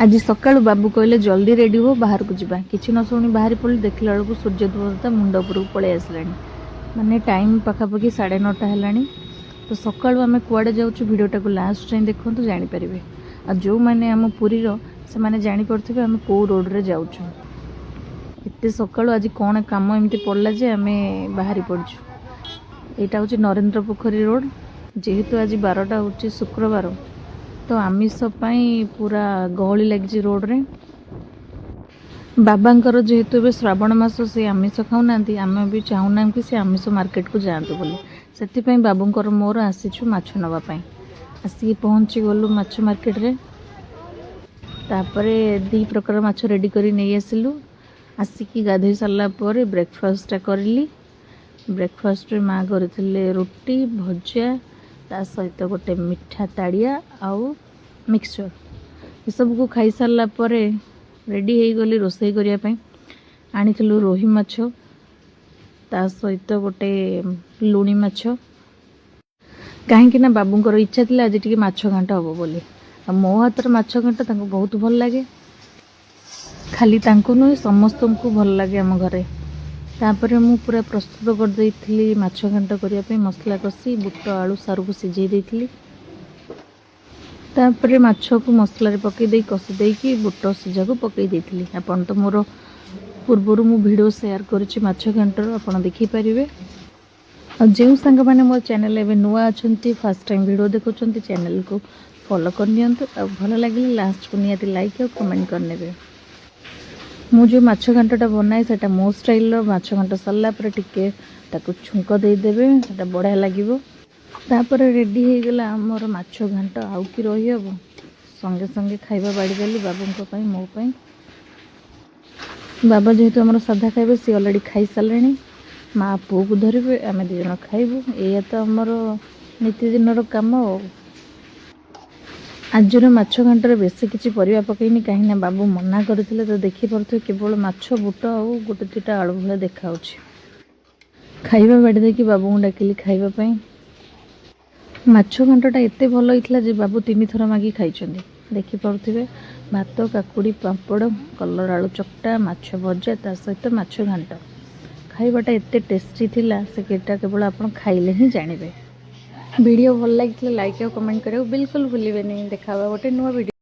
आज सकाळु बाबू कहले जल्दी रेडी हो बाहर को जावा कि न शुणी बाहरी पड़े देखला बेलू सूर्य देवता मुंड उपर पलि आसला माने टाइम पखापाखि 9:30 है। तो सकाळु आम कुआडे जाऊँ भिडटा को लास्ट टाइम देखो तो जानीपर आ जो मैंने आम पुरीर से मैंने जापे आम कौ रोड रे जाऊँ एत सकाळु आज कौन कम एमती पड़ला जे आम बाहरी पड़चु। यहाँ हूँ नरेंद्र पोखरी रोड जेहेतु आज 12टा हूँ शुक्रवार तो आमिष पूरा गहली लगी रोड रे। बाबांकर जेहेतु ए श्रावण मास से आमिष खाऊना आम भी चाहूना कि से आमिष मार्केट को जातु बोली से बाबूंकर मोर आसीचु माछ नवापाई आसिक पहुँची गलु माछ मार्केट रे। तापरे 2 प्रकार माछ रेडी करी नहीं आसिलु आसिक गाधोई सारा पर ब्रेकफास्ट करली। ब्रेकफास्ट माँ करथिले रोटी भजा ता सहित गोटे मिठा ताड़िया आउ मिक्सचर ये सब को खाई सारा पर रेडी हो गली रोसई करने आनी रोही माछ ता सहित गोटे लुणी माछ कहीं बाबूंकर इच्छा थी आज टी माछ घांट हम बोली मो हाथ माछ घांट बहुत भल लगे खाली नुहे समस्त को भल लगे आम घरे। तापर मु पूरा प्रस्तुत कर देइथिली माछ घांट करने मसला कषी बुट आलू सारू को सिझे देइथिली। तापर माछ को मसला रे पकई दे कषि देकी बुट सिझा को पकई देइथिली। आपन तो मोर पूर्वर मु वीडियो शेयर करिछि माछ घांटर आपन देखि परिबे। और जो सांग माने मोर चैनल एवं नुआ अच्छी फर्स्ट टाइम वीडियो देखुं चैनल को फॉलो कर नियंतु और भल लगे लास्ट को निहाती लाइक और कमेंट करने। मु जो माछ घांटा बनाए से मो स्टाइल माछ घांट सरला टिके छुंक देदेवे से बढ़िया लगे। तापर रेडी हो गला मोर माछ घांट आउ कि रही हम संगे संगे खाइबा बाड़ी गली बाबू मो बाबा जेहेतु आम साधा खाइबे सी अलरेडी खाई सारे माँ पुओ को धरवे आम 2 जन खाइबू या तो आमर नीतिदिन कम। आजर माछ घांटर बेसी किसी परिवा पकईनी कहीं बाबू मना करते तो देखिपे केवल माछ बुट आउ गोटे 2टा आलू भाया देखा खाइबा बाड़ी देखी बाबू को डाकिली खाइबापी। माछ घांटा एत भल होता जे बाबू 3 थर मागी खाई देखिपे भात काकुड़ी पापड़ कलर आलू चकटा माछ भजा ता सहित माछ घांट खाइबाटा एत टेस्टी थिला से केवल आप खाइले ही जानिबे। वीडियो भल लगी लाइक और कमेंट करें बिल्कुल भूलिए नहीं। देखा गोटे नुआ वीडियो।